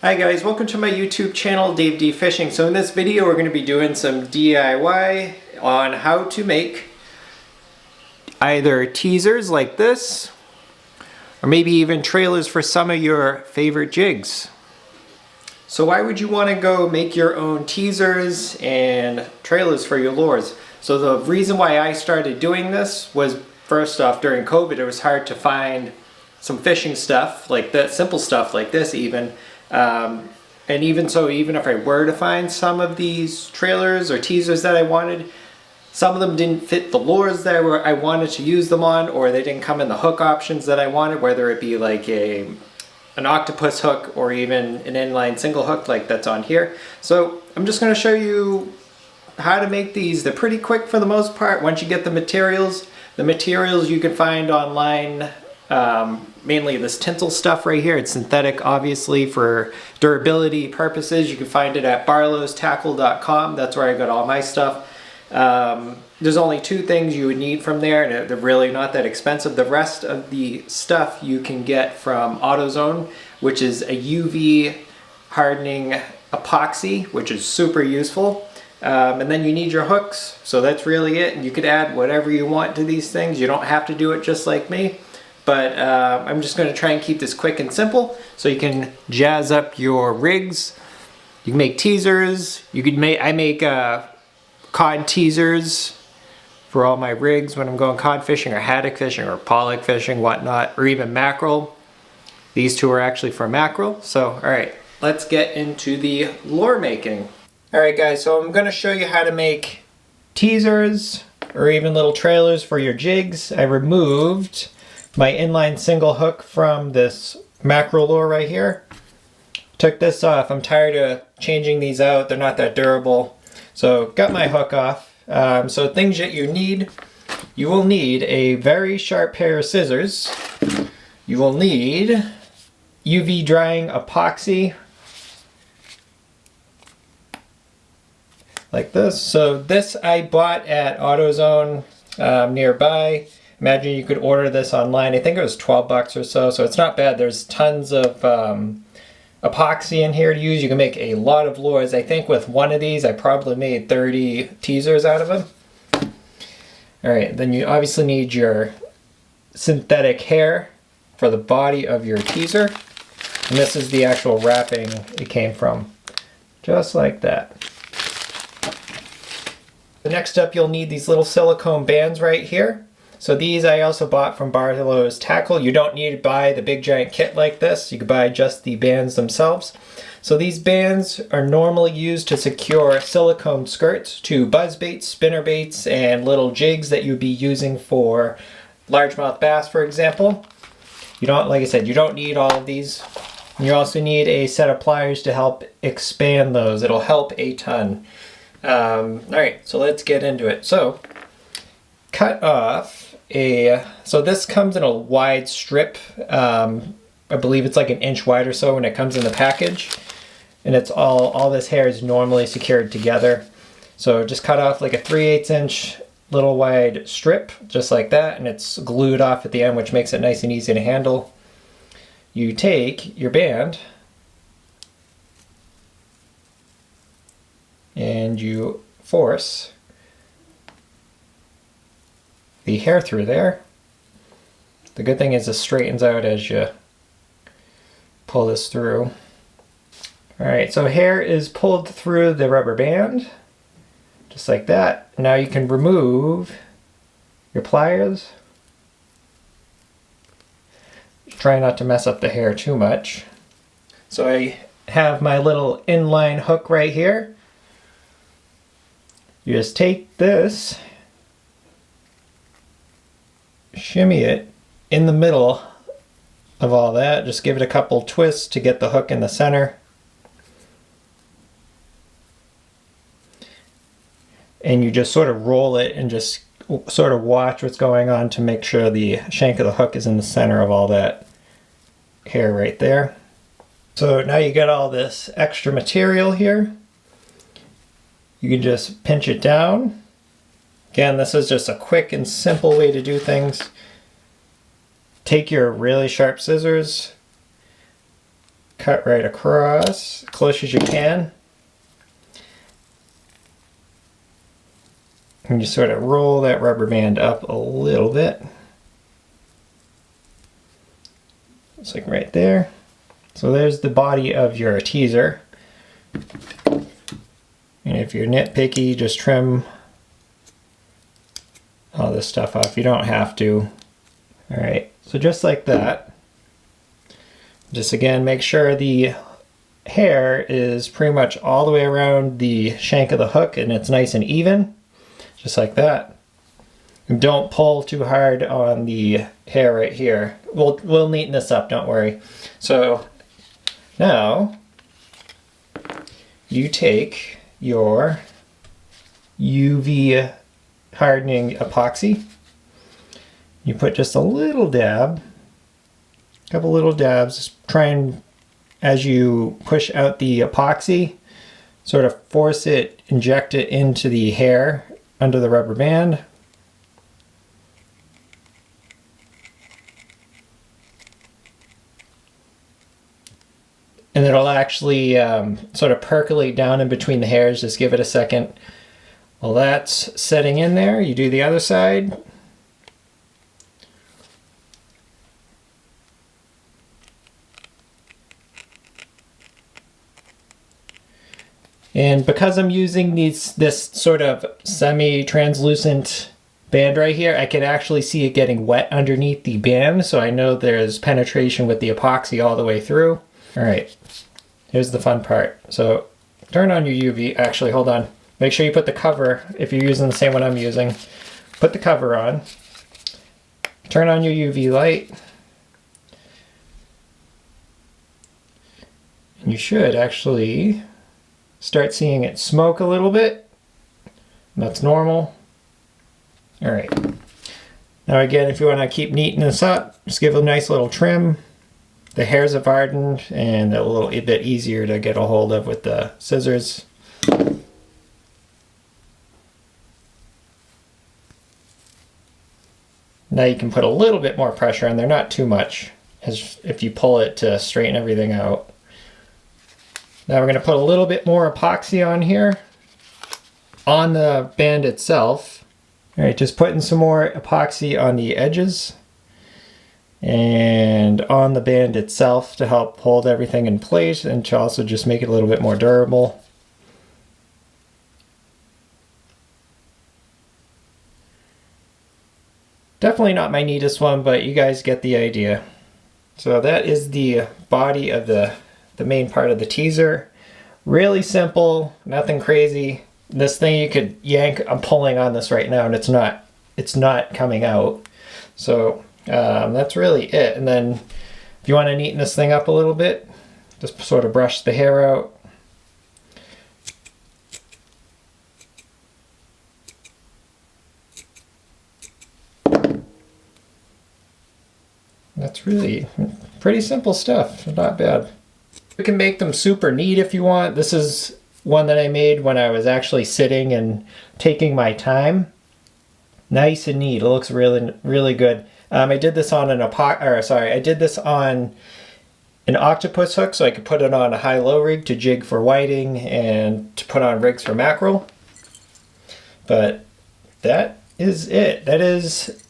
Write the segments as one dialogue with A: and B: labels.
A: Hi guys, welcome to my YouTube channel, Dave D Fishing. So in this video we're going to be doing some DIY on how to make either teasers like this, or maybe even trailers for some of your favorite jigs. So why would you want to go make your own teasers and trailers for your lures? So the reason why I started doing this was, first off, during COVID it was hard to find some fishing stuff like that, simple stuff like this even. And even so, even if I were to find some of these trailers or teasers that I wanted, some of them didn't fit the lures that I wanted to use them on, or they didn't come in the hook options that I wanted, whether it be like an octopus hook or even an inline single hook like that's on here. So I'm just going to show you how to make these. They're pretty quick for the most part once you get the materials. The materials you can find online. Mainly this tinsel stuff right here. It's synthetic, obviously, for durability purposes. You can find it at barlowstackle.com. That's where I got all my stuff. There's only two things you would need from there, and they're really not that expensive. The rest of the stuff you can get from AutoZone, which is a UV hardening epoxy, which is super useful. And then you need your hooks, so that's really it. And you could add whatever you want to these things. You don't have to do it just like me. But I'm just going to try and keep this quick and simple so you can jazz up your rigs. You can make teasers. I make cod teasers for all my rigs when I'm going cod fishing or haddock fishing or pollock fishing, whatnot, or even mackerel. These two are actually for mackerel. So, all right, let's get into the lure making. All right, guys, so I'm going to show you how to make teasers or even little trailers for your jigs. I removed my inline single hook from this mackerel lure right here. Took this off. I'm tired of changing these out. They're not that durable. So got my hook off. So things that you need. You will need a very sharp pair of scissors. You will need UV drying epoxy. Like this. So this I bought at AutoZone nearby. Imagine you could order this online. I think it was 12 bucks or so, so it's not bad. There's tons of epoxy in here to use. You can make a lot of lures. I think with one of these, I probably made 30 teasers out of them. All right, then you obviously need your synthetic hair for the body of your teaser. And this is the actual wrapping it came from, just like that. The next up, you'll need these little silicone bands right here. So these I also bought from Barlow's Tackle. You don't need to buy the big giant kit like this. You can buy just the bands themselves. So these bands are normally used to secure silicone skirts to buzzbaits, spinnerbaits, and little jigs that you'd be using for largemouth bass, for example. You don't, like I said, you don't need all of these. And you also need a set of pliers to help expand those. It'll help a ton. All right, so let's get into it. So cut off so this comes in a wide strip. I believe it's like an inch wide or so when it comes in the package, and it's all this hair is normally secured together. So just cut off like a 3/8 inch little wide strip, just like that, and it's glued off at the end, which makes it nice and easy to handle. You take your band and you force the hair through there. The good thing is it straightens out as you pull this through. Alright, so hair is pulled through the rubber band, just like that. Now you can remove your pliers. Try not to mess up the hair too much. So I have my little inline hook right here. You just take this, shimmy it in the middle of all that. Just give it a couple twists to get the hook in the center. And you just sort of roll it and just sort of watch what's going on to make sure the shank of the hook is in the center of all that hair right there. So now you got all this extra material here. You can just pinch it down. Again, this is just a quick and simple way to do things. Take your really sharp scissors, cut right across, as close as you can. And you sort of roll that rubber band up a little bit. Just like right there. So there's the body of your teaser. And if you're nitpicky, just trim all this stuff off. You don't have to. Alright, so just like that. Just again, make sure the hair is pretty much all the way around the shank of the hook and it's nice and even. Just like that. And don't pull too hard on the hair right here. We'll neaten this up, don't worry. So now you take your UV hardening epoxy. You put just a little dab, a couple little dabs. Just try and, as you push out the epoxy, sort of force it, inject it into the hair under the rubber band. And it'll actually sort of percolate down in between the hairs. Just give it a second. While that's setting in there, you do the other side. And because I'm using this sort of semi-translucent band right here, I can actually see it getting wet underneath the band, so I know there's penetration with the epoxy all the way through. All right, here's the fun part. So turn on your UV, actually hold on. Make sure you put the cover, if you're using the same one I'm using, put the cover on. Turn on your UV light. And you should actually start seeing it smoke a little bit. That's normal. All right. Now again, if you want to keep neatening this up, just give it a nice little trim. The hairs have hardened and a little bit easier to get a hold of with the scissors. Now you can put a little bit more pressure on there, not too much, as if you pull it to straighten everything out. Now we're going to put a little bit more epoxy on here, on the band itself. All right, just putting some more epoxy on the edges and on the band itself to help hold everything in place and to also just make it a little bit more durable. Definitely not my neatest one, but you guys get the idea. So that is the body of the main part of the teaser. Really simple, nothing crazy. This thing you could yank, I'm pulling on this right now and it's not coming out. So that's really it. And then if you want to neaten this thing up a little bit, just sort of brush the hair out. That's really pretty simple stuff, not bad. You can make them super neat if you want. This is one that I made when I was actually sitting and taking my time. Nice and neat. It looks really, really good. I did this on I did this on an octopus hook, so I could put it on a high-low rig to jig for whiting and to put on rigs for mackerel. But that is it. That is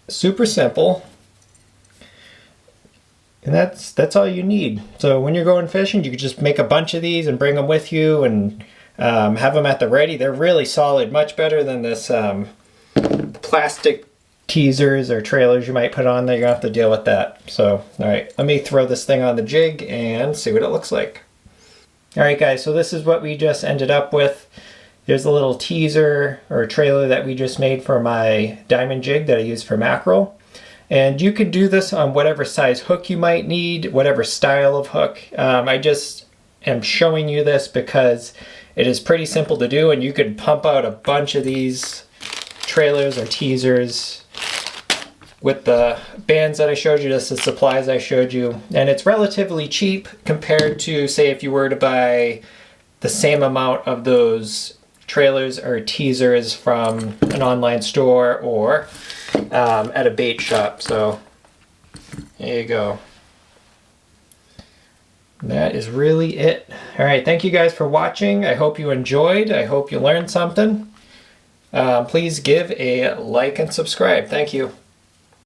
A: super simple. And that's all you need. So when you're going fishing, you can just make a bunch of these and bring them with you and have them at the ready. They're really solid, much better than this plastic teasers or trailers you might put on there. You're gonna have to deal with that. So, all right, let me throw this thing on the jig and see what it looks like. All right, guys, so this is what we just ended up with. There's a little teaser or trailer that we just made for my diamond jig that I use for mackerel. And you could do this on whatever size hook you might need, whatever style of hook. I just am showing you this because it is pretty simple to do, and you could pump out a bunch of these trailers or teasers with the bands that I showed you, just the supplies I showed you. And it's relatively cheap compared to, say, if you were to buy the same amount of those trailers or teasers from an online store or at a bait shop. So there you go. That is really it. All right, thank you guys for watching. I hope you enjoyed. I hope you learned something. Please give a like and subscribe. Thank you.